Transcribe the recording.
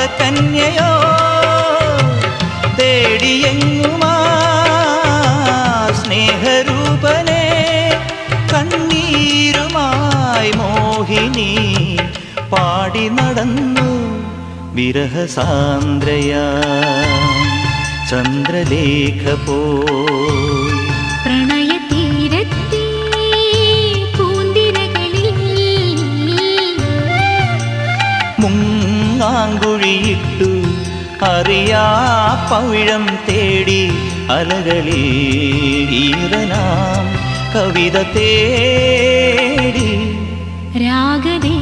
ഭാവകന്യയോ തേടിയെങ്ങുമാ സ്നേഹരൂപനെ കണ്ണീരുമായി മോഹിനി പാടി നടന്നു വിരഹസാന്ദ്രയാ ചന്ദ്രലേഖ പോ പ്രണയതീരത്തെ പൂന്തിരകളിൽ മുങ്ങാങ്കുഴിയിട്ടു അറിയാ പവിഴം തേടി അലകളിൽ ഈറനാം കവിത തേടി രാഗദേ